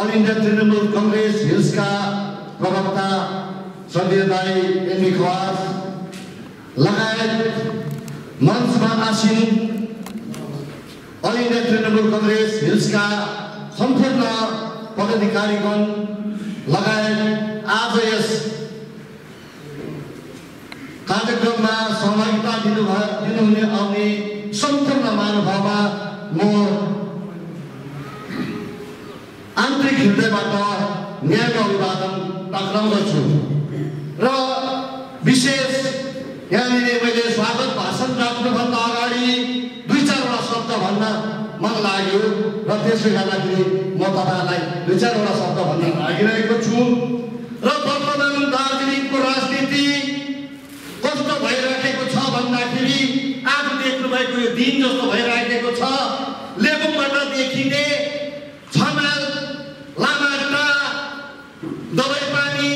All India Trinamool Congress हिल्सका प्रवक्ता श्रद्धेय दाई एमी खवास लगायत मञ्चमा आसीन अल इन्डिया तृणमूल कांग्रेस हिल्सका सम्पूर्ण पदाधिकारीगण लगायत आज यस कार्यक्रममा सहभागिता दिनुहुने आउने सम्पूर्ण महानुभावमा म आन्तरिक हृदयबाट न्यायको अभिवादन टक्राउँदछु र विशेष यहाँनिर मैले स्वागत भाषण राख्नुभन्दा अगाडि दुई चारवटा शब्द भन्न मन लाग्यो र त्यसले गर्दाखेरि म तपाईँलाई दुई चारवटा शब्द भन्न लागिरहेको छु र वर्तमान दार्जिलिङको राजनीति कस्तो भइराखेको छ भन्दाखेरि आज देख्नुभएको यो दिन जस्तो भइराखेको छ। लेबुङबाट देखिने छमाल लामाहट्टा दबाईपानी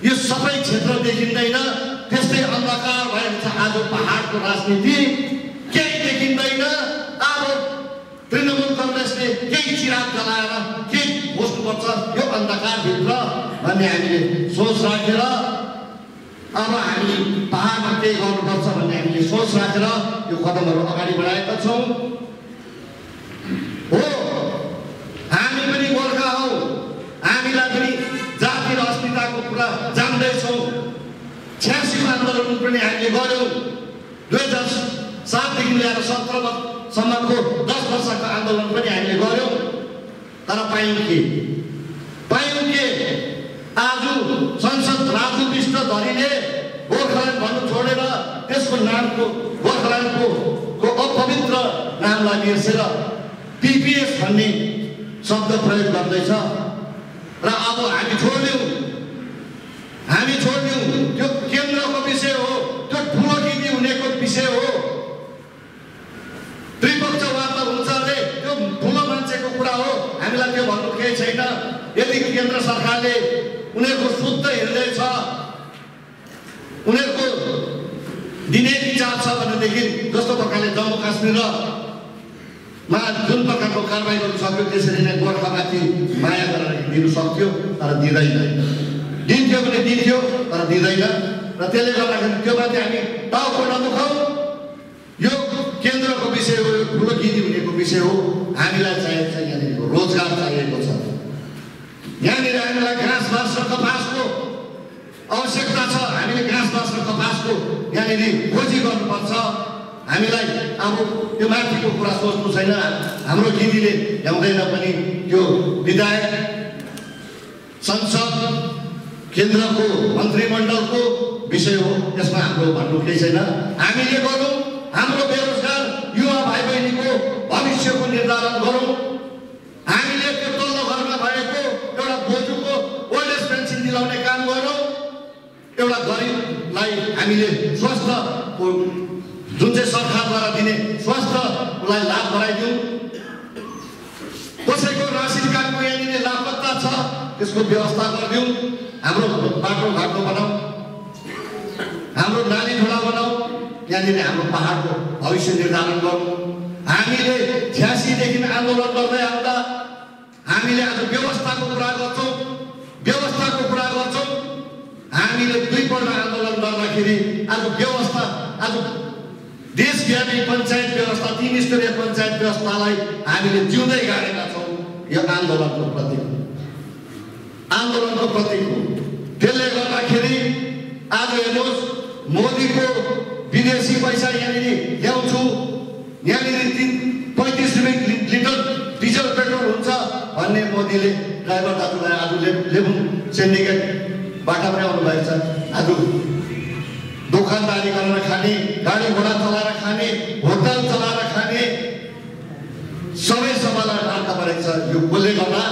यो सबै क्षेत्र देखिँदैन। त्यस्तै अन्धकार भएको छ आज पहाडको राजनीति केही देखिँदैन। अब तृणमूल कांग्रेसले केही चिराग जलाएर केही बस्नुपर्छ यो अन्धकारभित्र भन्ने हामीले सोच राखेर अब हामी पहाडमा केही गर्नुपर्छ भन्ने हामीले सोच राखेर यो कदमहरू अगाडि बढाएका छौँ। हो हामी पनि गोर्खा हौ, हामीलाई पनि जाति र अस्मिताको कुरा जान्दैछौँ। 86 आन्दोलन पनि हामीले गऱ्यौँ। 2007 देखि लिएर 17 सम्मको 10 वर्षको आन्दोलन पनि हामीले गऱ्यौँ। तर पायौँ के आज संसद राजु विष्टधरीले गोर्खाल्यान्ड भन्नु छोडेर त्यसको नामको गोर्खाल्यान्डको अपवित्र नामलाई बिर्सेर पिपिएस भन्ने शब्द प्रयोग गर्दैछ र अब हामी छोड्यौँ त्यो केन्द्रको विषय हो, त्यो ठुलो गिनी हुनेको विषय हो। त्रिपक्ष वार्ता हुन्छ अरे त्यो ठुलो मान्छेको कुरा हो, हामीलाई त्यो भन्नु केही छैन। यदि केन्द्र सरकारले उनीहरूको शुद्ध हृदय छ, उनीहरूको दिने विचार छ भनेदेखि जस्तो प्रकारले जम्मू काश्मीरमा जुन प्रकारको कारबाही गर्नु सक्यो त्यसरी नै गोर्खामाथि माया गरेर दिनु सक्थ्यो, तर दिन्थ्यो भने दिन्थ्यो तर दिँदैन। र त्यसले गर्दाखेरि त्यो माथि हामी टाउको नदुखाउँ। यो केन्द्रको विषय हो, यो ठुलो गिनी हुनेको विषय हो। हामीलाई चाहिएको छ यहाँनिर रोजगार चाहिएको छ। यहाँनिर हामीलाई घाँस बाँस र कपासको आवश्यकता छ। हामीले घाँस बाँस र कपासको यहाँनिर खोजी गर्नुपर्छ। हामीलाई अब त्यो माथिको कुरा सोच्नु छैन। हाम्रो गिनीले ल्याउँदैन पनि त्यो विधायक संसद केन्द्रको मन्त्रीमण्डलको विषय हो, यसमा हाम्रो भन्नु केही छैन। हामीले गरौँ, हाम्रो बेरोजगार युवा भाइ बहिनीको भविष्यको निर्धारण गरौँ। हामीले त्यो तल्लो घरमा भएको एउटा बोजूको ओल्ड एज पेन्सन दिलाउने काम गरौँ। एउटा गरिबलाई हामीले स्वास्थ्यको जुन चाहिँ सरकारद्वारा दिने स्वास्थ्यलाई लाभ गराइदिउँ। कसैको रासिन कार्डको यहाँनिर लाभकर्ता छ त्यसको व्यवस्था गरिदिउँ। हाम्रो बाटोघाटो बनाऊ, हाम्रो नाली ढोला बनाऊ। यहाँनिर हाम्रो पहाडको भविष्य निर्धारण गरौँ। हामीले 86 देखि आन्दोलन गर्दै आउँदा हामीले आज व्यवस्थाको कुरा गर्छौँ। हामीले दुईपल्ट आन्दोलन गर्दाखेरि आज व्यवस्था आज देशव्यापी पञ्चायत व्यवस्था 3 स्तरीय पञ्चायत व्यवस्थालाई हामीले जिउँदै गाडेका छौँ। यो आन्दोलनको प्रतीक हो। त्यसले गर्दाखेरि आज हेर्नुहोस्, मोदीको विदेशी पैसा यहाँनिर ल्याउँछु, यहाँनिर 35 रुपियाँ लिटर डिजल पेट्रोल हुन्छ भन्ने मोदीले ड्राइभर दाजुलाई आज लेबुङ सिन्डिकेटबाट पनि आउनुभएको छ। आज दोकानदारी गरेर खाने, गाडी घोडा चलाएर खाने, होटल चलाएर खाने सबै सबैलाई नाता परेको छ। यो कसले गर्दा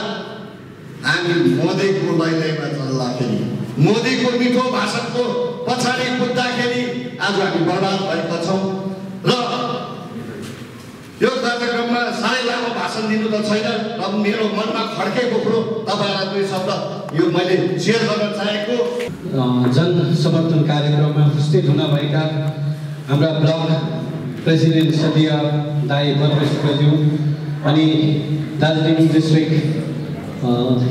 हामी मोदीको लैलैमा चल्दाखेरि, मोदीको मिठो भाषणको पछाडि कुद्दाखेरि आज हामी बर्बाद भएका छौँ। र यो कार्यक्रममा साह्रै लामो भाषण दिनु त छैन, र मेरो मनमा खड्केको कुरो तपाईँलाई 2 शब्द यो मैले सेयर गर्न चाहेको। जनसमर्थन कार्यक्रममा उपस्थित हुनुभएका हाम्रा ब्लक प्रेसिडेन्ट सदीय दाई परमेश्वरज्यू अनि दार्जिलिङ डिस्ट्रिक्ट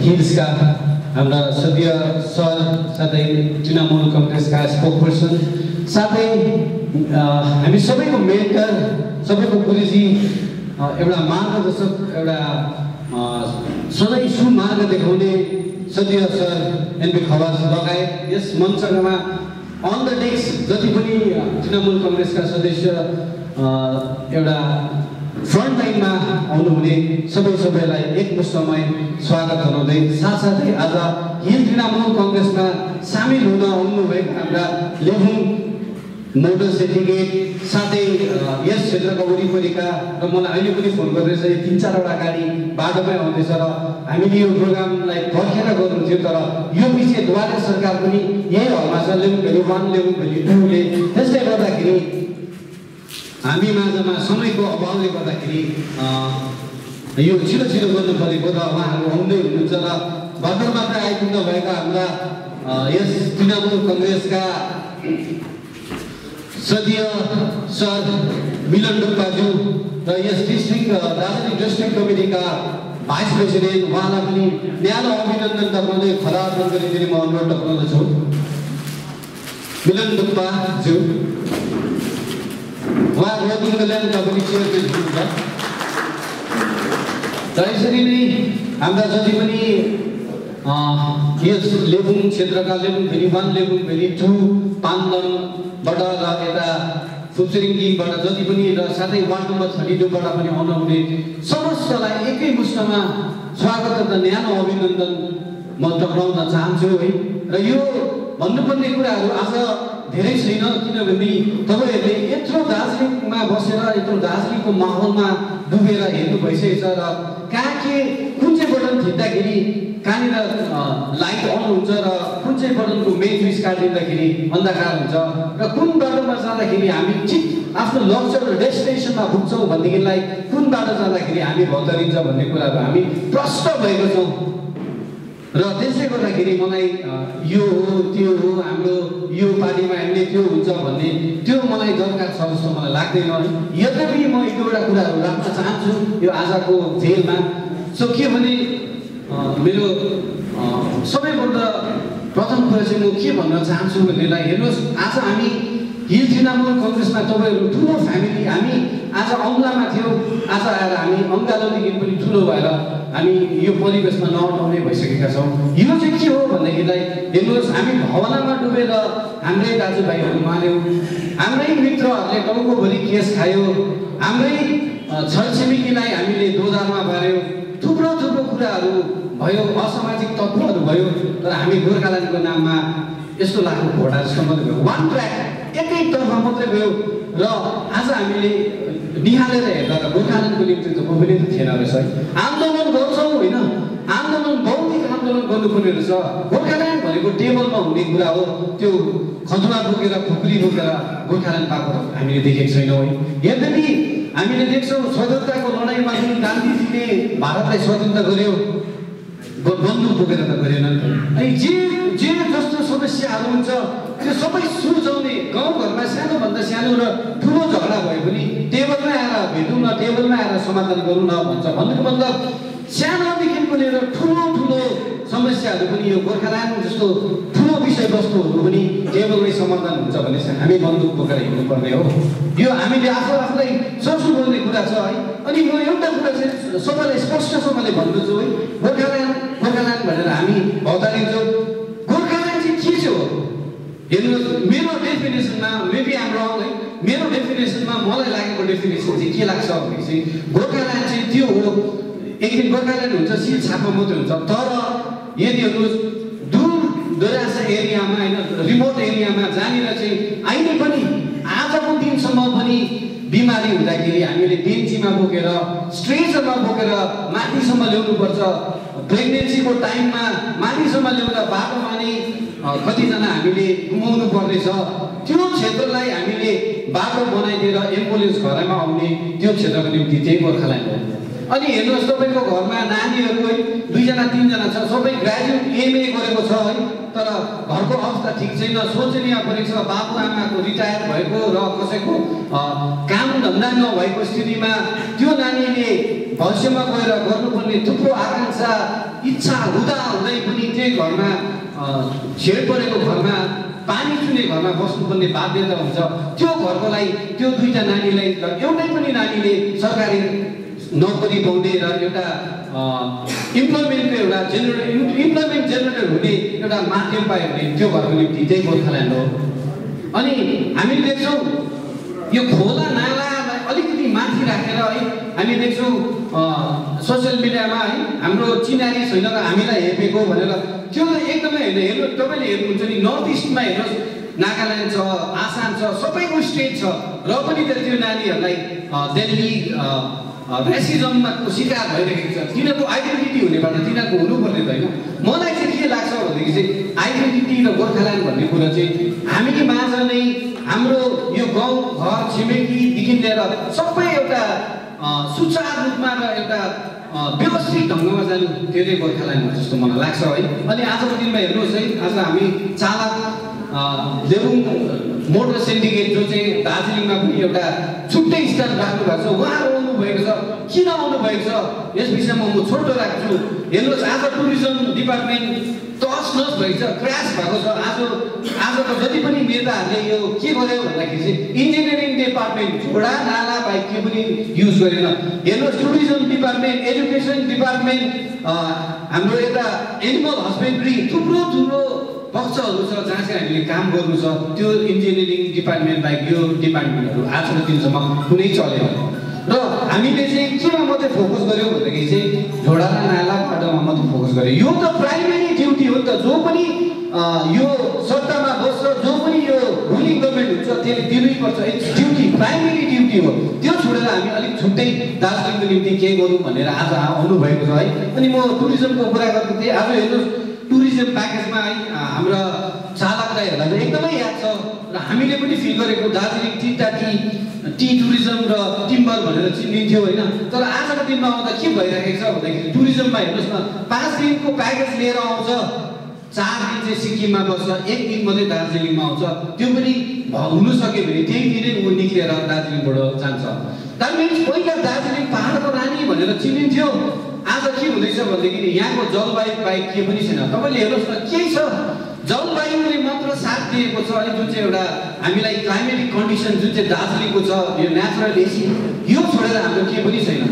हिल्सका हाम्रा सदीय सर साथै तृणमूल कङ्ग्रेसका स्पोकपर्सन साथै हामी सबैको मेन्टर सबैको गुरुजी एउटा मार्गदर्शक एउटा सधैँ सुमार्ग देखाउने सदीय सर एनबी खवास लगायत यस मञ्चमा अन द डेस्क जति पनि तृणमूल कङ्ग्रेसका सदस्य एउटा फ्रन्ट लाइनमा आउनुहुने सबैलाई एकमुष्टमै स्वागत गराउँदै साथसाथै आज हिल तृणमूल कङ्ग्रेसमा सामेल हुन आउनुभएका हाम्रा लेबुङ मोटर सिन्डिकेट साथै यस क्षेत्रका वरिपरिका र मलाई अहिले पनि फोन गर्दैछ 3-4वटा गाडी बाटोमै आउँदैछ र हामीले यो प्रोग्रामलाई पर्खेर गर्नु थियो तर यो पछि द्वारे सरकार पनि यही हलमा छ लेबुङ भेली 1 लेबुङ भेली 2 ले त्यसले गर्दाखेरि हामी माझमा समयको अभावले गर्दाखेरि यो छिटो गर्नु परेको र उहाँहरू आउँदै हुनुहुन्छ र भर्खर मात्र आइपुग्न भएका हाम्रा यस तृणमूल कङ्ग्रेसका सदीय सर मिलन डुक्पाज्यू र यस दार्जिलिङ डिस्ट्रिक्ट कमिटीका भाइस प्रेसिडेन्ट उहाँलाई पनि न्यानो अभिनन्दन टक्राउँदै खराब गरिदिने म अनुरोध टक्राउँदछु। मिलन डुक्पाज्यू उहाँ रोजगार कल्याण कमिटी चेयरम्यान हुनुहुन्छ र यसरी नै हाम्रा जति पनि यस लेबुङ क्षेत्रका लेबुङ भेली 1 लेबुङ भेली 2 पान्दङबाट र यता फुपसिरिङबाट जति पनि र साथै वार्ड नम्बर 32बाट पनि आउनुहुने समस्तलाई एकै मुष्टमा स्वागत र न्यानो अभिनन्दन म टक्राउन चाहन्छु है। र यो भन्नुपर्ने कुराहरू आज धेरै छैन किनभने तपाईँहरूले यत्रो दार्जिलिङमा बसेर यत्रो दार्जिलिङको माहौलमा डुबेर हेर्नु भइसकेको छ र कहाँ के कुन चाहिँ बटन थिच्दाखेरि कहाँनिर लाइट अन हुन्छ र कुन चाहिँ बटनको मेन स्विच काटिँदाखेरि अन्धकार हुन्छ र कुन बाटोमा जाँदाखेरि हामी ठिक आफ्नो लक्ष्य र डेस्टिनेसनमा पुग्छौँ भनेदेखिलाई कुन बाटो जाँदाखेरि हामी भत्तरिन्छ भन्ने कुराहरू हामी प्रष्ट भएको छौँ र त्यसले गर्दाखेरि मलाई यो हो त्यो हो हाम्रो यो पार्टीमा हामीले त्यो हुन्छ भन्ने त्यो मलाई दरकार छ जस्तो मलाई लाग्दैन। यद्यपि म एक दुईवटा कुराहरू राख्न चाहन्छु यो आजको जेलमा। सो के भने मेरो सबैभन्दा प्रथम कुरा चाहिँ म के भन्न चाहन्छु भनेलाई हेर्नुहोस् आज हामी हिल तृणमूल कङ्ग्रेसमा तपाईँहरू ठुलो फ्यामिली हामी आज औँलामा थियौँ आज आएर हामी अङ्गालोदेखि पनि ठुलो भएर हामी यो परिवेशमा नअटाउने भइसकेका छौँ। यो चाहिँ के हो भन्दाखेरिलाई हेर्नुहोस् हामी भवनामा डुबेर हाम्रै दाजुभाइहरू मार्यौँ हाम्रै मित्रहरूले टाउकोभरि केस खायो हाम्रै छरछिमेकीलाई हामीले दोधारमा पार्यौँ थुप्रो कुराहरू भयो असामाजिक तत्त्वहरू भयो तर हामी गोर्खाल्यान्डको नाममा यस्तो लाग्यो घोडा जस्तो मात्रै भयो वान ट्र्याक एकैतर्फ मात्रै भयो र आज हामीले निहालेर हेर्दा त गोर्खाल्यान्डको निम्ति त को पनि थिएन रहेछ है। आन्दोलन गर्छौँ होइन आन्दोलन बौद्धिक आन्दोलन गर्नुपर्ने रहेछ। गोर्खाल्यान्ड भनेको टेबलमा हुने कुरा हो त्यो खजुरा बोकेर खुकुरी बोकेर गोर्खाल्यान्ड पाएको हामीले देखेको छैनौँ है। यद्यपि हामीले देख्छौँ स्वतन्त्रताको लडाइँमा जुन गान्धीजीले भारतलाई स्वतन्त्र गर्यो बन्दुक बोकेर त गरेनन् अनि जे जस्तो समस्याहरू हुन्छ त्यो सबै सुल्झाउने गाउँघरमा सानोभन्दा सानो र ठुलो झगडा भए पनि टेबलमै आएर भेटौँ न टेबलमै आएर समाधान गरौँ न भन्छ। भन्नुको मतलब सानोदेखिको लिएर ठुलो समस्याहरू पनि यो गोर्खाल्यान्ड जस्तो ठुलो विषयवस्तुहरू पनि टेबलमै समाधान हुन्छ भने हामी बन्दुक बोकेर हिँड्नुपर्ने हो। यो हामीले आफूलाई सोच्नु पर्ने कुरा छ है। अनि म एउटा कुरा चाहिँ सबैलाई स्पष्टसँगले भन्दछु है गोर्खाल्यान्ड भनेर हामी भौतारिन्छौँ गोर्खाल्यान्ड चाहिँ के चाहिँ हो हेर्नुहोस् मेरो डेफिनेसनमा मेबी आम रङ है मेरो डेफिनेसनमा मलाई लागेको डेफिनेसन चाहिँ के लाग्छ भनेपछि गोर्खाल्यान्ड चाहिँ त्यो हो एक दिन गोर्खाल्यान्ड हुन्छ सिल छापा मात्रै हुन्छ तर यदि हेर्नुहोस् दूर दराज एरियामा होइन रिमोट एरियामा जहाँनिर चाहिँ अहिले पनि आजको दिनसम्म पनि बिमारी हुँदाखेरि हामीले बेन्चीमा बोकेर स्ट्रेचरमा बोकेर माथिसम्म ल्याउनुपर्छ प्रेग्नेन्सीको टाइममा माथिसम्म ल्याउँदा बाटोमा नै कतिजना हामीले गुमाउनु पर्नेछ त्यो क्षेत्रलाई हामीले बाटो बनाइदिएर एम्बुलेन्स घरमा आउने त्यो क्षेत्रको निम्ति त्यही गोर्खाल्यान्ड हो। अनि हेर्नुहोस् तपाईँको घरमा नानीहरू है 2 जना 3 जना छ सबै ग्रेजुएट एमए गरेको छ है तर घरको अवस्था ठिक छैन, शोचनीय परेको छ, बाबुआमाको रिटायर भएको र कसैको काम धन्दा नभएको स्थितिमा त्यो नानीले भविष्यमा गएर गर्नुपर्ने थुप्रो आकाङ्क्षा इच्छा हुँदा हुँदै पनि त्यही घरमा छेड परेको घरमा पानी चुने घरमा बस्नुपर्ने बाध्यता हुन्छ। त्यो घरको लागि त्यो दुईटा नानीलाई एउटै पनि नानीले सरकारी नोकरी पाउने र एउटा इम्प्लोइमेन्टको एउटा इम्प्लोइमेन्ट जेनेरेटर हुने एउटा माध्यम पायो भने त्यो घरको निम्ति त्यही गोर्खाल्यान्ड हो। अनि हामी देख्छौँ यो खोला नालालाई अलिकति माथि राखेर है हामी देख्छौँ सोसियल मिडियामा है हाम्रो चिनारी छैन र हामीलाई हेपेको भनेर त्यो एकदमै होइन। हेर्नु तपाईँले हेर्नुहुन्छ नि नर्थ इस्टमा हेर्नुहोस्, नागाल्यान्ड छ, आसाम छ, सबैको स्टेट छ र पनि त्यो नानीहरूलाई दिल्ली रेसिजममा शिकार भइरहेको छ। तिनीहरूको आइडेन्टिटी हुनेबाट तिनीहरूको हुनुपर्ने त होइन। मलाई चाहिँ के लाग्छ भनेदेखि चाहिँ आइडेन्टिटी र गोर्खाल्यान्ड भन्ने कुरा चाहिँ हामी माझ नै हाम्रो यो गाउँ घर छिमेकीदेखि लिएर सबै एउटा सुचारू रूपमा र एउटा व्यवस्थित ढङ्गमा जानु त्यो चाहिँ गोर्खाल्यान्ड हो जस्तो मलाई लाग्छ है। अनि आजको दिनमा हेर्नुहोस् है, आज हामी चालक लेबुङ मोटर सिन्डिकेट जो चाहिँ दार्जिलिङमा पनि एउटा छुट्टै स्थान राख्नु भएको छ, उहाँहरू आउनुभएको छ। किन आउनुभएको छ यस विषयमा म छोटो राख्छु। हेर्नुहोस् आज टुरिज्म डिपार्टमेन्ट तस नस भएको छ, क्रास भएको छ। आजको जति पनि नेताहरूले यो के गर्यो भन्दाखेरि चाहिँ इन्जिनियरिङ डिपार्टमेन्ट झोडा नाला बाहेक के पनि युज गरेन। हेर्नुहोस् टुरिज्म डिपार्टमेन्ट, एजुकेसन डिपार्टमेन्ट, हाम्रो एउटा एनिमल हस्बेन्ड्री थुप्रो पक्षहरू छ जहाँ चाहिँ हामीले काम गर्नु छ। त्यो इन्जिनियरिङ डिपार्टमेन्ट बाहेक यो डिपार्टमेन्टहरू आजको दिनसम्म कुनै चलेन र हामीले चाहिँ केमा मात्रै फोकस गर्यो भन्दाखेरि चाहिँ झोडा नाला बाटोमा मात्रै फोकस गर्यो। यो त प्राइमेरी ड्युटी हो नि त, जो पनि यो सत्तामा बस्छ, जो पनि यो रुलिङ गभर्मेन्ट हुन्छ त्यसले दिनैपर्छ। इट्स ड्युटी, प्राइमेरी ड्युटी हो। त्यो छोडेर हामी अलिक छुट्टै दार्जिलिङको निम्ति के गरौँ भनेर आज आउनुभएको छ है। अनि म टुरिज्मको कुरा गर्दै थिएँ। आज हेर्नुहोस् टुरिज्म प्याकेजमा है हाम्रा चालकलाई हेर्दा चाहिँ एकदमै याद छ र हामीले पनि फिल गरेको दार्जिलिङ टी टुरिज्म र टिम्बर भनेर चिनिन्थ्यो होइन। तर आजको दिनमा आउँदा के भइरहेको छ भन्दाखेरि टुरिज्ममा हेर्नुहोस् न, 5 दिनको प्याकेज लिएर आउँछ, 4 दिन चाहिँ सिक्किममा बस्छ, 1 दिन मात्रै दार्जिलिङमा आउँछ। त्यो पनि हुनु सक्यो भने त्यही दिनै ऊ निक्लिएर दार्जिलिङबाट जान्छ। द्याट मिन्स पहिला दार्जिलिङ पहाडको रानी भनेर चिनिन्थ्यो। आज के हुँदैछ भनेदेखि यहाँको जलवायु बाहेक के पनि छैन। तपाईँले हेर्नुहोस् न, केही छ जलवायुले मात्र साथ दिएको छ है, जुन चाहिँ एउटा हामीलाई क्लाइमेटिक कन्डिसन जुन चाहिँ दार्जिलिङको छ, यो नेचुरल एसी, यो छोडेर हाम्रो के पनि छैन।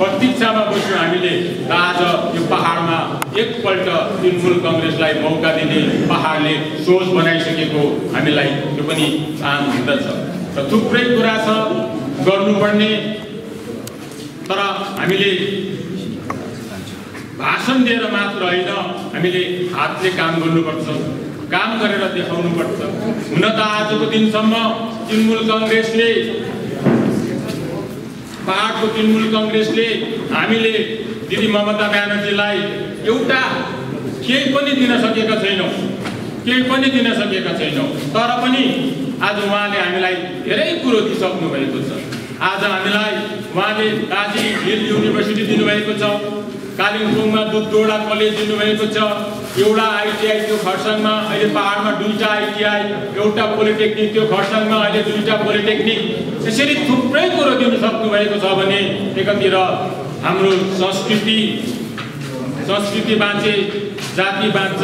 प्रतीक्षामा बस्यो हामीले र आज यो पहाडमा एकपल्ट तृणमूल कङ्ग्रेसलाई मौका दिने पहाडले सोच बनाइसकेको हामीलाई यो पनि काम हुँदछ र थुप्रै कुरा छ गर्नुपर्ने। तर हामीले भाषण दिएर मात्र होइन, हामीले हातले काम गर्नुपर्छ, काम गरेर देखाउनुपर्छ। हुन त आजको दिनसम्म तृणमूल कङ्ग्रेसले, पहाडको तृणमूल कङ्ग्रेसले हामीले दिदी ममता ब्यानर्जीलाई एउटा केही पनि दिन सकेका छैनौँ, केही पनि दिन सकेका छैनौँ। तर पनि आज उहाँले हामीलाई धेरै कुरो दिइसक्नु भएको छ। आज हामीलाई उहाँले दार्जिलिङ हिल युनिभर्सिटी दिनुभएको छ, कालिम्पोङमा दुधडोडा कलेज दिनुभएको छ, एउटा आइटिआई त्यो खरसाङमा, अहिले पहाडमा 2टा आइटिआई, एउटा पोलिटेक्निक त्यो खरसाङमा, अहिले 2टा पोलिटेक्निक। त्यसरी थुप्रै कुरो दिनु सक्नुभएको छ भने एकातिर हाम्रो संस्कृति बाँचे जाति बाँच्छ,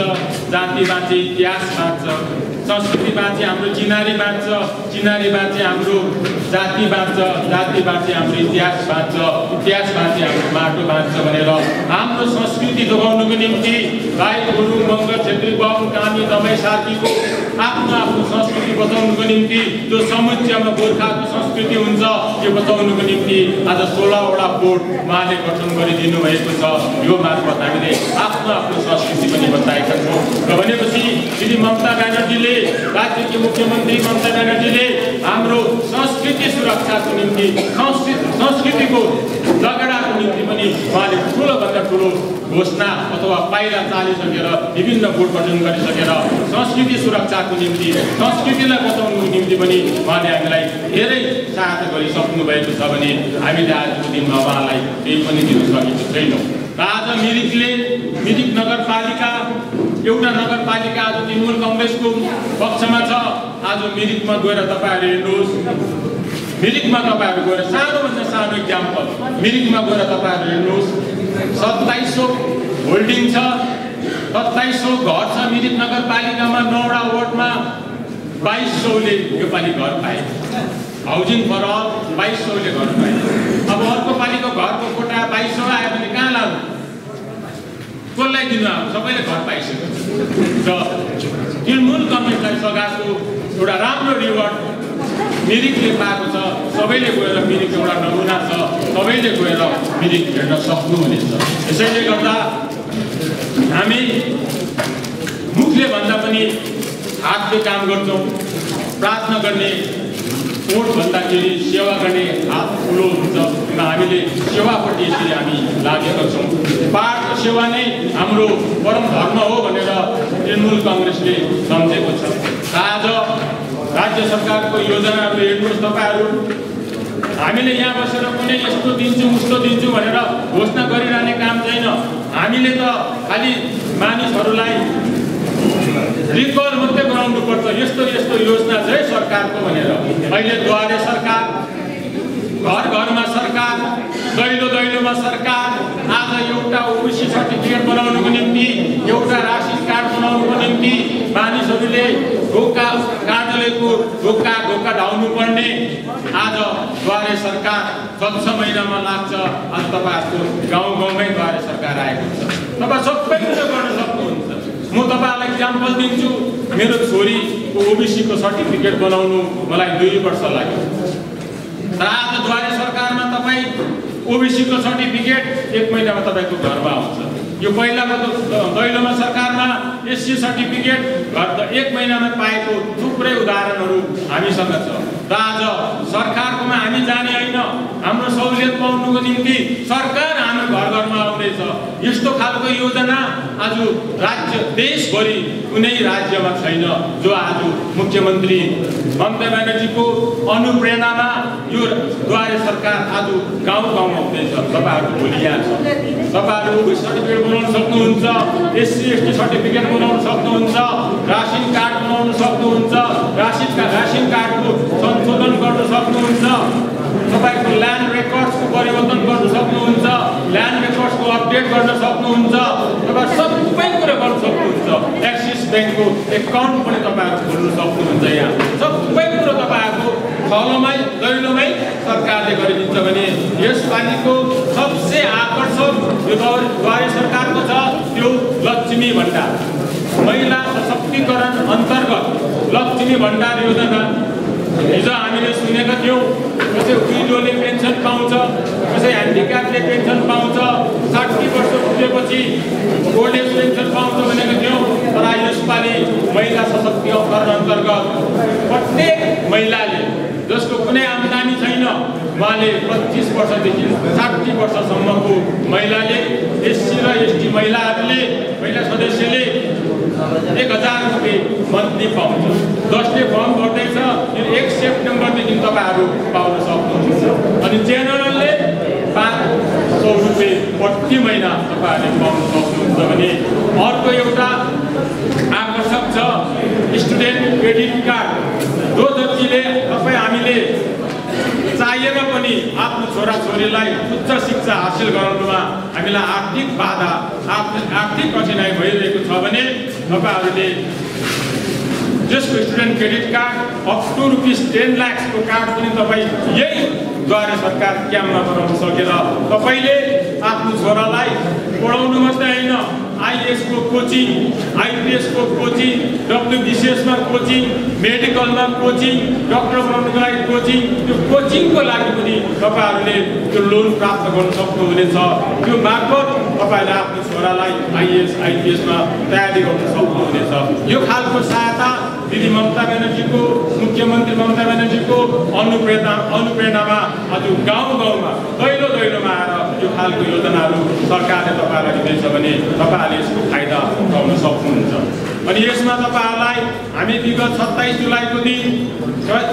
जाति बाँचे इतिहास बाँच्छ, संस्कृति बाँचे हाम्रो चिनारी बाँच्छ, चिनारी बाँचे हाम्रो जाति बाँच्छ, जाति बाँचे हाम्रो इतिहास बाँच्छ, इतिहास बाँचे हाम्रो माटो बाँच्छ भनेर हाम्रो संस्कृति जोगाउनुको निम्ति राई, गुरुङ, मगर, छेत्री, बाहुन, कामी, दमाई, सार्कीको आफ्नो संस्कृति बचाउनुको निम्ति जो समुच्चयमा गोर्खाको संस्कृति हुन्छ यो बचाउनुको निम्ति आज 16वटा बोर्ड उहाँले गठन गरिदिनु भएको छ। यो मार्फत हामीले आफ्नो संस्कृति पनि बचाएका छौँ र भनेपछि श्री ममता ब्यानर्जीले, राज्यकी मुख्यमन्त्री ममता ब्यानर्जीले हाम्रो संस्कृति सुरक्षाको निम्ति, संस्कृतिको जगडाको निम्ति पनि उहाँले ठुलोभन्दा ठुलो घोषणा अथवा पाइला चालिसकेर विभिन्न बोर्ड गठन गरिसकेर संस्कृति सुरक्षाको निम्ति, संस्कृतिलाई बचाउनुको निम्ति पनि उहाँले हामीलाई धेरै सहायता गरिसक्नु भएको छ भने हामीले आजको दिनमा उहाँलाई केही पनि दिन सकेको छैनौँ। आज मिरिक नगरपालिका एउटा नगरपालिका आज तृणमूल कांग्रेसको पक्षमा छ। आज मिरिकमा गएर तपाईहरु हेर्नुहोस्, मिरिकमा तपाईहरु गएर सानोभन्दा सानो एक्जाम्पल मिरिकमा गएर तपाईहरु हेर्नुहोस् 2700 होल्डिङ छ, 2700 घर छ मिरिक नगरपालिकामा। 9वटा वार्डमा 2200 ले यो पालि घर पाए। हाउसिङ फर अल 2200 ले घर पाए। अब अर्को पालिको घरको कोटा 2200 आयो भने कहाँ लाग्नु, कसलाई दिनु? सबैले घर पाइसक्यो। र तृणमूल कांग्रेसलाई सघाएको एउटा राम्रो रिवार्ड मिरिकले पाएको छ। सबैले गएर मिरिक एउटा नमुना छ, सबैले गएर मिरिक हेर्न सक्नुहुनेछ। यसैले गर्दा हामी मुखले भन्दा पनि हातले काम गर्छौँ। प्रार्थना गर्ने वोट भन्दाखेरि सेवा गर्ने हात ठुलो हुन्छ। हामीले सेवापट्टि यसरी हामी लागेका छौँ। पाठको सेवा नै हाम्रो परम धर्म हो भनेर तृणमूल कांग्रेसले सम्झेको छ। आज राज्य सरकारको योजनाहरू हेर्नुहोस् तपाईहरु। हामीले यहाँ बसेर कुनै यस्तो दिन्छु उस्तो दिन्छु भनेर घोषणा गरिरहने काम छैन। हामीले त खालि मानिसहरूलाई रिकल मात्रै गराउनु पर्छ, यस्तो यस्तो योजना छ सरकारको भनेर। अहिले द्वारे सरकार, घर घरमा सरकार, दैलो दैलोमा सरकार। आज एउटा ओबीसी सर्टिफिकेट बनाउनुको निम्ति, एउटा राशन कार्ड बनाउनुको निम्ति मानिसहरूले ढोका कार्यालयको ढोका ढाउनु पर्ने। आज द्वारे सरकार 6 महिनामा लाग्छ। आज तपाईहरुको गाउँमै द्वारे सरकार आएको छ। तपाई सबै कुरा गर्न सक्नुहुन्छ। म तपाईहरुलाई एक्जाम्पल दिन्छु। मेरो छोरीको ओबीसी को सर्टिफिकेट बनाउनु मलाई 2 वर्ष लाग्यो। र आज द्वारे सरकारमा तपाई ओबीसी को सर्टिफिकेट 1 महिनामा तपाईको घरमा आउँछ। यो पहिलाको दैलोमा सरकारमा एससी सर्टिफिकेट घर 1 महिनामा पाएको थुप्रै उदाहरणहरू हामीसँग छ। र आज सरकारकोमा हामी जाने होइन, हाम्रो सहुलियत पाउनुको निम्ति सरकार हाम्रो घर घरमा आउँदैछ। यस्तो खालको योजना आज राज्य देशभरि कुनै राज्यमा छैन। जो आज मुख्यमन्त्री ममता ब्यानर्जीको अनुप्रेरणामा यो द्वारे सरकार आज गाउँ गाउँमा आउँदैछ। तपाईँहरू भोलि यहाँ छ, तपाईँहरू सर्टिफिकेट बनाउन सक्नुहुन्छ, एससी एसटी सर्टिफिकेट बनाउन सक्नुहुन्छ, राशन कार्ड बनाउन सक्नुहुन्छ, राशन कार्डको संशोधन गर्न सक्नुहुन्छ, तपाईको ल्यान्ड रेकर्ड्सको परिवर्तन गर्न सक्नुहुन्छ, ल्यान्ड रेकर्ड्सको अपडेट गर्न सक्नुहुन्छ, तपाईँ सबै कुरा गर्न सक्नुहुन्छ। एक्सिस ब्याङ्कको एकाउन्ट पनि तपाईहरु खोल्न सक्नुहुन्छ। यहाँ सबै कुरा तपाईहरुको थलोमै दैलोमै सरकारले गरिदिन्छ भने यसपालिको सबसे आकर्षक यो द्वारे सरकारको छ त्यो लक्ष्मी भण्डार। महिला सशक्तिकरण अन्तर्गत लक्ष्मी भण्डार योजना हिजो हामीले सुनेका थियौँ। कसै विडोले पेन्सन पाउँछ, कसै ह्यान्डिक्यापले पेन्सन पाउँछ, 60 वर्ष पुगेपछि ओल्ड एज पेन्सन पाउँछ भनेको थियौँ। तर यसपालि महिला सशक्तिकरण अन्तर्गत प्रत्येक महिलाले जसको कुनै आम्दानी छैन उहाँले 25 वर्षदेखि 60 वर्षसम्मको महिलाले एससी र एसटी महिलाहरूले महिला सदस्यले 1000 रुपियाँ मन्थली पाउँछ। जसले फर्म भर्दैछ यो 1 सेप्टेम्बरदेखि तपाईहरु पाउन सक्नुहुन्छ। अनि जेनरलले 500 रुपियाँ प्रति महिना तपाईहरुले पाउन सक्नुहुन्छ। भने अर्को एउटा आकर्षक छ स्टुडेन्ट क्रेडिट कार्ड। जो जतिले तपाई हामीले चाहिएर पनि आफ्नो छोराछोरीलाई उच्च शिक्षा हासिल गराउनुमा हामीलाई आर्थिक बाधा, आर्थिक कठिनाइ भइरहेको छ भने तपाईहरुले जसको student credit card up to ₹10 lakh को कार्ड पनि तपाई यही द्वारे सरकार क्याम्पमा बनाउन सकेर तपाईले आफ्नो छोरालाई पढाउनु मात्रै हैन, आईएएस को कोचिङ, आईपीएस को कोचिङ, डब्ल्यूबीसीएस मा कोचिङ, मेडिकल मा कोचिङ, डाक्टर बन्नुको लागि कोचिङ, त्यो कोचिङको लागि पनि तपाईहरुले त्यो लोन प्राप्त गर्न सक्नुहुनेछ। त्यो मार्फत तपाईले आफ्नो छोरालाई आईएएस आईपीएस मा तयारी गर्न सक्नुहुनेछ। यो खालको सहायता दिदी ममता ब्यानर्जीको, मुख्यमन्त्री ममता ब्यानर्जीको अनुप्रेरणामा आज गाउँ गाउँमा दैलो दैलोमा आएर यो खालको योजनाहरू सरकारले तपाईहरुलाई दिँदैछ भने तपाईहरुले यसको फाइदा उठाउन सक्नुहुन्छ। अनि यसमा तपाईहरुलाई हामी विगत 27 जुलाईको दिन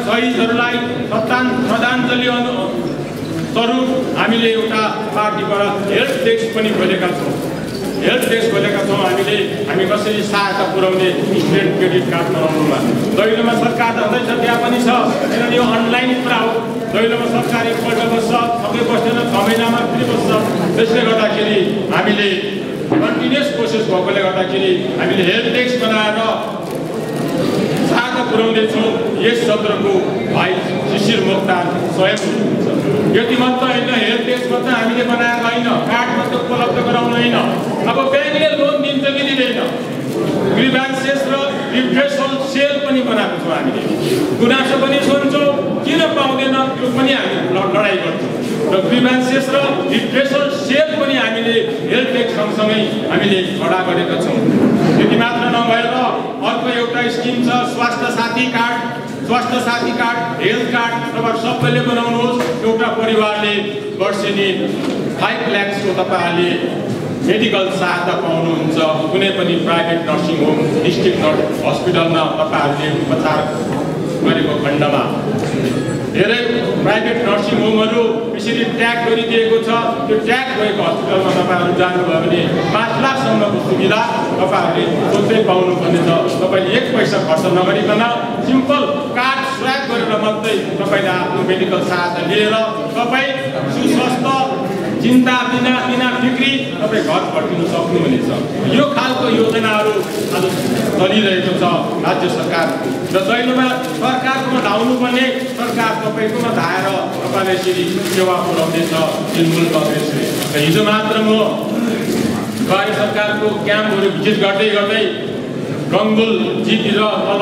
शहीदहरूलाई श्रद्धाञ्जली स्वरूप हामीले एउटा पार्टीबाट हेल्प डेस्क पनि खोलेका छौँ। हेल्प डेस्क खोलेका छौँ हामी कसरी सहायता पुर्याउने स्टुडेन्ट क्रेडिट कार्ड बनाउनुमा। दैलोमा सरकार जाँदैछ त्यहाँ पनि छ, किनभने यो अनलाइन कुरा हो। दैलोमा सरकार एकपल्ट बस्छ, सबै बस्दैन, 6 महिनामा फेरि बस्छ। त्यसले गर्दाखेरि हामीले कन्टिन्युस कोसिस भएकोले गर्दाखेरि हामीले हेल्प डेस्क बनाएर सहायता पुर्याउँदैछौँ। यस सत्रको भाइ शिशिर मोक्तान स्वयं हुनुहुन्छ। यति मात्र होइन, हेल्प डेस्क मात्र हामीले बनाएको होइन, कार्ड मात्र उपलब्ध गराउनु होइन, अब ब्याङ्कले लोन दिन्छ कि दिँदैन, ग्रिभ्यान्सेस र रिप्रेसल सेल पनि बनाएको छौँ। हामीले गुनासो पनि सुन्छौँ, किन पाउँदैन त्यो पनि हामी लडाइँ गर्छौँ र ग्रिभ्यान्सेस र रिप्रेसल सेल पनि हामीले हेल्प डेस्क सँगसँगै हामीले खडा गरेका छौँ। त्यति मात्र नभएर अर्को एउटा स्किम छ स्वास्थ्य साथी कार्ड। स्वास्थ्य साथी कार्ड, हेल्थ कार्ड तपाईँ सबैले बनाउनुहोस्। एउटा परिवारले वर्षेनी 5 लाखको तपाईँहरूले मेडिकल सहायता पाउनुहुन्छ। कुनै पनि प्राइभेट नर्सिङ होम, डिस्ट्रिक्ट हस्पिटलमा तपाईँहरूले उपचार गरेको खण्डमा धेरै प्राइभेट नर्सिङ होमहरू यसरी ट्याग गरिदिएको छ। त्यो ट्याग भएको हस्पिटलमा तपाईँहरू जानुभयो भने 5 लाखसम्मको सुविधा तपाईँहरूले सोध्दै पाउनुपर्ने छ। तपाईँले 1 पैसा खर्च नगरिकन सिम्पल कार्ड स्वाइप गरेर मात्रै तपाईँले आफ्नो मेडिकल सहायता लिएर तपाईँ सुस्वस्थ, चिन्ता बिना फिक्री तपाईँ घर फर्किनु सक्नुहुनेछ। यो खालको योजनाहरू आज चलिरहेको छ राज्य सरकार र दैलोमा सरकारकोमा धाउनुपर्ने, सरकार तपाईँकोमा धाएर तपाईँले यसरी सेवा पुर्याउँदैछ तृणमूल कङ्ग्रेसले। र हिजो मात्र म द्वारे सरकारको क्याम्पहरू भिजिट गर्दै रङ्बुल जिपी र तल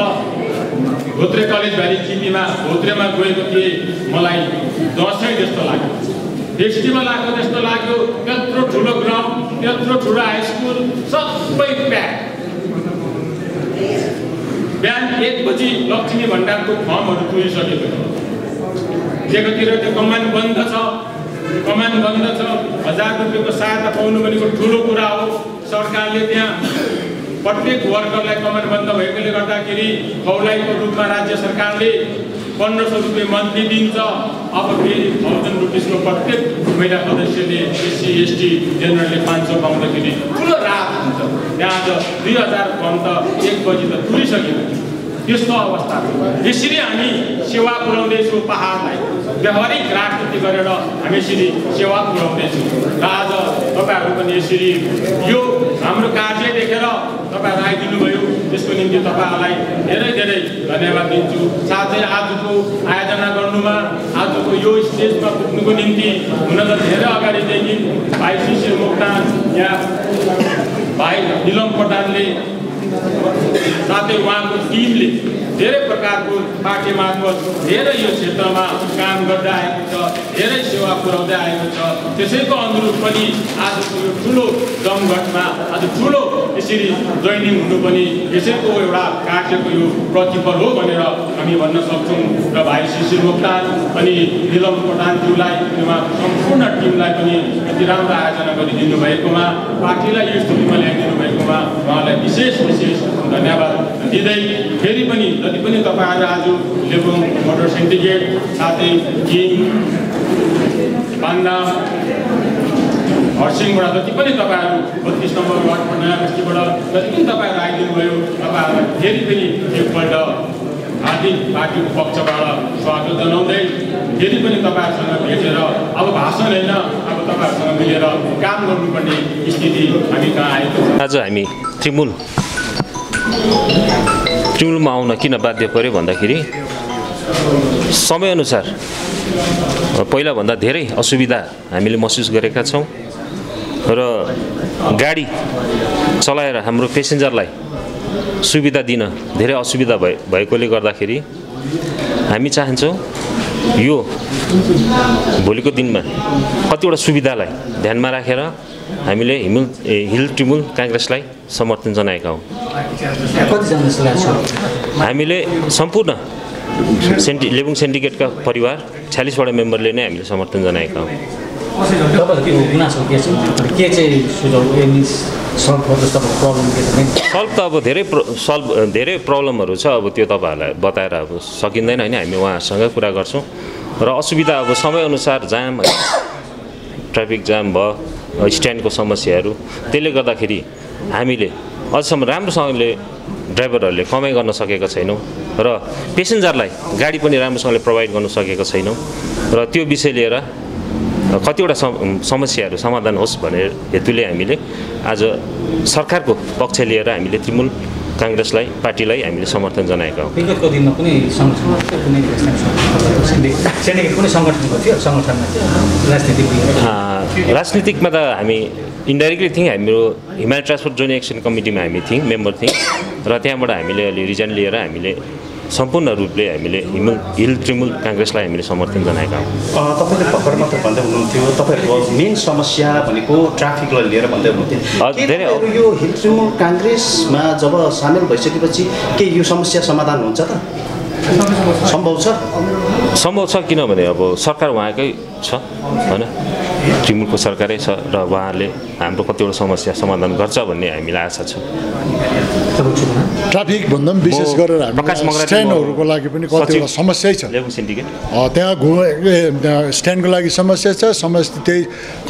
भोत्रे कलेज भ्याली जिपीमा भोत्रेमा गएको थिएँ। मलाई दसैँ जस्तो लाग्यो, फेस्टिभल आएको जस्तो लाग्यो। त्यत्रो ठुलो ग्राउन्ड, त्यत्रो ठुलो हाई स्कुल, सबै प्याक। बिहान 1 बजी लक्ष्मी भण्डारको फर्महरू तुलिसकेको छ। त्यतातिर त्यो कमान बन्द छ। 1000 रुपियाँको सहायता पाउनु भनेको ठुलो कुरा हो। सरकारले त्यहाँ प्रत्येक वर्गलाई कमान बन्द भएकोले गर्दाखेरि खौलाइको रूपमा राज्य सरकारले 1500 रुपियाँ मन्थली दिन्छ। अब फेरि 1000 रुपियाँको प्रत्येक महिला सदस्यले एससी एसटी जेनरलले 500 पाउँदाखेरि ठुलो राहत हुन्छ। त्यहाँ आज 2000 फर्म त 1 बजी त तुलिसकेको थियो। त्यस्तो अवस्था यसरी हामी सेवा पुर्याउँदैछौँ। पहाडलाई व्यावहारिक राजनीति गरेर हामी यसरी सेवा पुर्याउँदैछौँ। र आज तपाईँहरू पनि यसरी यो हाम्रो कार्य देखेर तपाईँहरू आइदिनुभयो, त्यसको निम्ति तपाईँहरूलाई धेरै धेरै धन्यवाद दिन्छु। साथै आजको आयोजना गर्नुमा, आजको यो स्टेजमा पुग्नुको निम्ति हुन त धेरै अगाडिदेखि भाइ शिशिर मोक्तान, यहाँ भाइ निलम प्रधानले साथै उहाँको टिमले धेरै प्रकारको पार्टी मार्फत धेरै यो क्षेत्रमा काम गर्दै आएको छ, धेरै सेवा पुर्याउँदै आएको छ। त्यसैको अनुरूप पनि आजको यो ठुलो जमघटमा आज ठुलो यसरी जोइनिङ हुनु पनि यसैको एउटा कार्यको यो प्रतिफल हो भनेर हामी भन्न सक्छौँ। र भाइ शिशिर मोक्तान अनि निलम प्रधानज्यूलाई, उहाँको सम्पूर्ण टिमलाई पनि यति राम्रो आयोजना गरिदिनु भएकोमा, पार्टीलाई यो स्थितिमा ल्याइदिनु भएकोमा उहाँलाई विशेष धन्यवाद दिँदै फेरि पनि जति पनि तपाईँहरू आज लेबुङ मोटर सिन्डिकेट, साथै किङ, बान्दा, हर्सिङबाट जति पनि तपाईँहरू 32 नम्बर वार्डबाट नयाँ बस्तीबाट जति पनि तपाईँहरू आइदिनु भयो, तपाईँहरूलाई फेरि पनि एकपल्ट हार्दिक पार्टीको पक्षबाट स्वागत जनाउँदै फेरि पनि तपाईँहरूसँग भेटेर अब भाषण होइन, अब तपाईँहरूसँग मिलेर काम गर्नुपर्ने स्थिति हामी कहाँ आएको छ। आज हामी तृणमूलमा आउन किन बाध्य पर्यो भन्दाखेरि समयअनुसार पहिलाभन्दा धेरै असुविधा हामीले महसुस गरेका छौँ र गाडी चलाएर हाम्रो पेसेन्जरलाई सुविधा दिन धेरै असुविधा भएकोले गर्दाखेरि हामी चाहन्छौँ यो भोलिको दिनमा कतिवटा सुविधालाई ध्यानमा राखेर हामीले हिल तृणमूल काङ्ग्रेसलाई समर्थन जनाएका हौँ। हामीले सम्पूर्ण लेबुङ सिन्डिकेटका परिवार 46वटा मेम्बरले नै हामीले समर्थन जनाएका हौँ। सल्भ त अब धेरै प्रब्लमहरू छ। अब त्यो तपाईँहरूलाई बताएर अब सकिँदैन होइन, हामी उहाँहरूसँग कुरा गर्छौँ। र असुविधा अब समयअनुसार जाम, ट्राफिक जाम भयो, स्ट्यान्डको समस्याहरू, त्यसले गर्दाखेरि हामीले अझसम्म राम्रोसँगले ड्राइभरहरूले कमाइ गर्न सकेका छैनौँ र पेसेन्जरलाई गाडी पनि राम्रोसँगले प्रोभाइड गर्न सकेका छैनौँ र त्यो विषय लिएर कतिवटा समस्याहरू समाधान होस् भनेर हेतुले हामीले आज सरकारको पक्ष लिएर हामीले तृणमूल काङ्ग्रेसलाई पार्टीलाई हामीले समर्थन जनाएका हौँ। विगतको दिनमा कुनै राजनीतिकमा त हामी इन्डाइरेक्टली थियौँ। हाम्रो हिमालय ट्रान्सपोर्ट जोइन्ट एक्सन कमिटीमा हामी थियौँ, मेम्बर थियौँ र त्यहाँबाट हामीले अलि रिजाइन लिएर हामीले सम्पूर्ण रूपले हामीले हिल तृणमूल काङ्ग्रेसलाई हामीले समर्थन जनाएका हौँ। तपाईँले भर्खर मात्र भन्दै हुनुहुन्थ्यो तपाईँहरूको मेन समस्या भनेको ट्राफिकलाई लिएर भन्दै हुनुहुन्थ्यो। धेरै यो हिल तृणमूल काङ्ग्रेसमा जब सामेल भइसकेपछि के यो समस्या समाधान हुन्छ त? सम्भव छ किनभने अब सरकार उहाँकै छ होइन, तृणमूलको सरकारै छ र उहाँहरूले हाम्रो कतिवटा समस्या समाधान गर्छ भन्ने हामीलाई आशा छ। ट्राफिक भन्दा पनि विशेष गरेर हामी स्ट्यान्डहरूको लागि पनि कतिवटा समस्या छ। त्यहाँ स्ट्यान्डको लागि समस्या छ, त्यही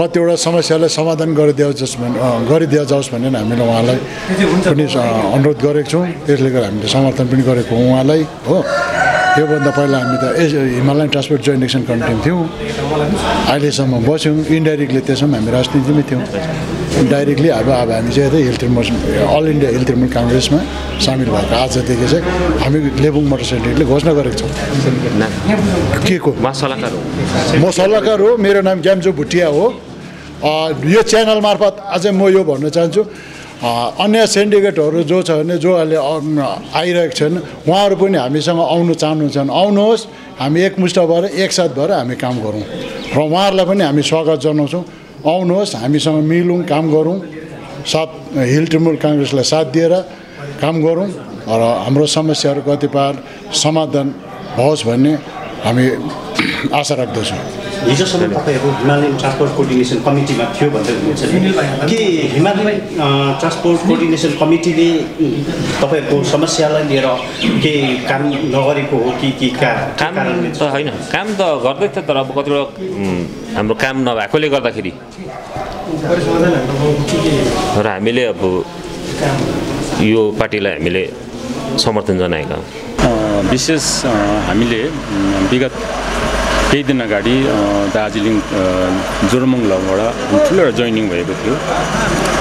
कतिवटा समस्यालाई समाधान गरिदियोस् भनेर हामीले उहाँलाई पनि अनुरोध गरेको छौँ। त्यसले गर्दा हामीले समर्थन पनि गरेको हौँ उहाँलाई हो। योभन्दा पहिला हामी त हिमालयन ट्रान्सपोर्ट जोइन्ट एक्सन कमिटीमा थियौँ, अहिलेसम्म बस्यौँ। इन्डाइरेक्टली त्यसमा हामी राजनीतिमै थियौँ, डाइरेक्टली अब हामी चाहिँ hill Trinamool all India hill Trinamool काङ्ग्रेसमा सामेल भएको आजदेखि चाहिँ हामी लेबुङ मोटर सेन्डिकेटले घोषणा गरेको छौँ। के को म सल्लाहकार हो, मेरो नाम ज्ञामजु भुटिया हो। यो च्यानल मार्फत अझै म यो भन्न चाहन्छु, अन्य सेन्डिकेटहरू जो छ भने जो अहिले आइरहेको छन् उहाँहरू पनि हामीसँग आउनु चाहनुहुन्छ, आउनुहोस्। हामी एकमुष्ट भएर एकसाथ भएर हामी काम गरौँ र उहाँहरूलाई पनि हामी स्वागत जनाउँछौँ। आउनुहोस्, हामीसँग मिलौँ, काम गरौँ, साथ हिल तृणमूल काङ्ग्रेसलाई साथ दिएर काम गरौँ र हाम्रो समस्याहरू कतिपय समाधान होस् भन्ने हामी आशा राख्दछौँ। हिजोसम्म तपाईँहरू हिमालयन ट्रान्सपोर्ट कोअर्डिनेसन कमिटीमा थियो भन्दै हुनुहुन्छ कि हिमालयन ट्रान्सपोर्ट कोअर्डिनेसन कमिटीले तपाईँहरूको समस्यालाई लिएर के काम नगरेको हो कि काम त होइन, काम त गर्दै थियो तर अब कतिवटा हाम्रो काम नभएकोले गर्दाखेरि र हामीले अब यो पार्टीलाई हामीले समर्थन जनाएका हौँ। विशेष हामीले विगत केही दिन अगाडि दार्जिलिङ जोरमङ्गलाबाट ठुलो एउटा जोइनिङ भएको थियो।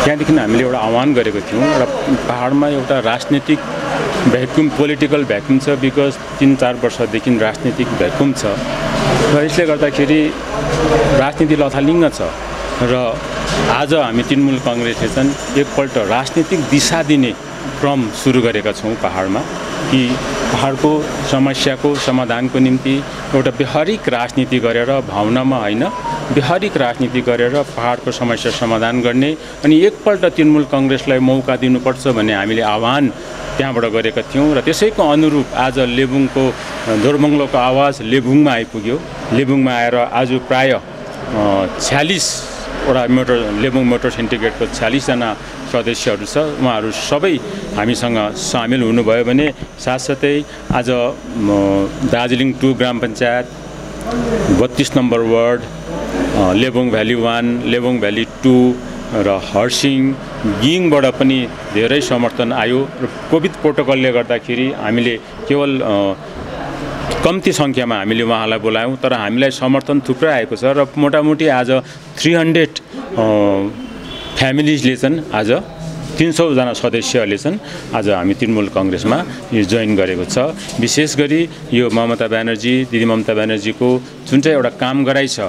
त्यहाँदेखि हामीले एउटा आह्वान गरेको थियौँ र पहाडमा एउटा राजनीतिक भ्याक्युम, पोलिटिकल भ्याक्युम छ। बिकज 3-4 वर्षदेखि राजनीतिक भ्याक्युम छ र यसले गर्दाखेरि राजनीति लथालिङ्ग छ र आज हामी तृणमूल काङ्ग्रेसले चाहिँ एकपल्ट राजनीतिक दिशा दिने क्रम सुरु गरेका छौँ पहाडमा कि पहाडको समस्याको समाधानको निम्ति एउटा व्यावहारिक राजनीति गरेर, भावनामा होइन, व्यावहारिक राजनीति गरेर पहाडको समस्या समाधान गर्ने अनि एकपल्ट तृणमूल काङ्ग्रेसलाई मौका दिनुपर्छ भन्ने हामीले आह्वान त्यहाँबाट गरेका थियौँ र त्यसैको अनुरूप आज लेबुङको जोरमङ्गलोको आवाज लेबुङमा आइपुग्यो। लेबुङमा आएर आज प्राय 46वटा लेबुङ मोटर सिन्डिकेटको 46 जना सदस्यहरू छ, उहाँहरू सबै हामीसँग सामेल हुनुभयो भने साथसाथै आज दार्जिलिङ 2 ग्राम panchayat, 32 number ward, Lebong valley 1, Lebong valley 2 र हर्सिङ गिङबाट पनि धेरै समर्थन आयो र कोभिड प्रोटोकलले गर्दाखेरि हामीले केवल कम्ती सङ्ख्यामा हामीले उहाँलाई बोलायौँ तर हामीलाई समर्थन थुप्रै आएको छ र मोटामोटी आज 300 फ्यामिलीजले चाहिँ आज 300 जना सदस्यहरूले चाहिँ आज हामी तृणमूल काङ्ग्रेसमा जोइन गरेको छ। विशेष गरी यो ममता ब्यानर्जी, दिदी ममता ब्यानर्जीको जुन चाहिँ एउटा काम गराइ छ,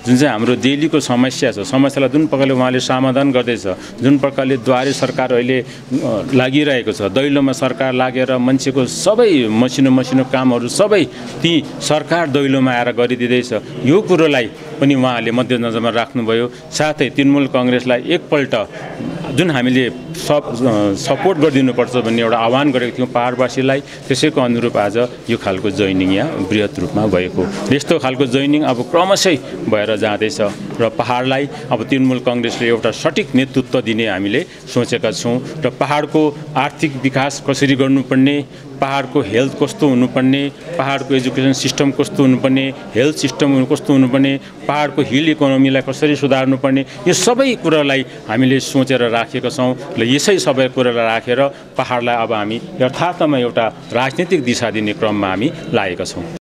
जुन चाहिँ हाम्रो डेलीको समस्या छ, समस्यालाई जुन प्रकारले उहाँले समाधान गर्दैछ, जुन प्रकारले द्वारे सरकार अहिले लागिरहेको छ, दैलोमा सरकार लागेर मान्छेको सबै मसिनो कामहरू सबै ती सरकार दैलोमा आएर गरिदिँदैछ, यो कुरोलाई पनि उहाँले मध्यनजरमा राख्नुभयो। साथै तृणमूल काङ्ग्रेसलाई एकपल्ट जुन हामीले सपोर्ट गरिदिनुपर्छ भन्ने एउटा आह्वान गरेको थियौँ पहाडवासीलाई, त्यसैको अनुरूप आज यो खालको जोइनिङ यहाँ बृहत रूपमा भएको। यस्तो खालको जोइनिङ अब क्रमशः भएर जाँदैछ। र पहाडलाई अब तृणमूल काङ्ग्रेसले एउटा सठिक नेतृत्व दिने हामीले सोचेका छौँ र पहाडको आर्थिक विकास कसरी गर्नुपर्ने, पहाडको हेल्थ कस्तो हुनुपर्ने, पहाडको एजुकेसन सिस्टम कस्तो हुनुपर्ने, हेल्थ सिस्टम कस्तो हुनुपर्ने, पहाडको हिल इकोनोमीलाई कसरी सुधार्नुपर्ने, यो सबै कुरालाई हामीले सोचेर राखेका छौँ र यसै सबै कुरालाई राखेर पहाडलाई अब हामी यथार्थमा एउटा राजनीतिक दिशा दिने क्रममा हामी लागेका छौँ।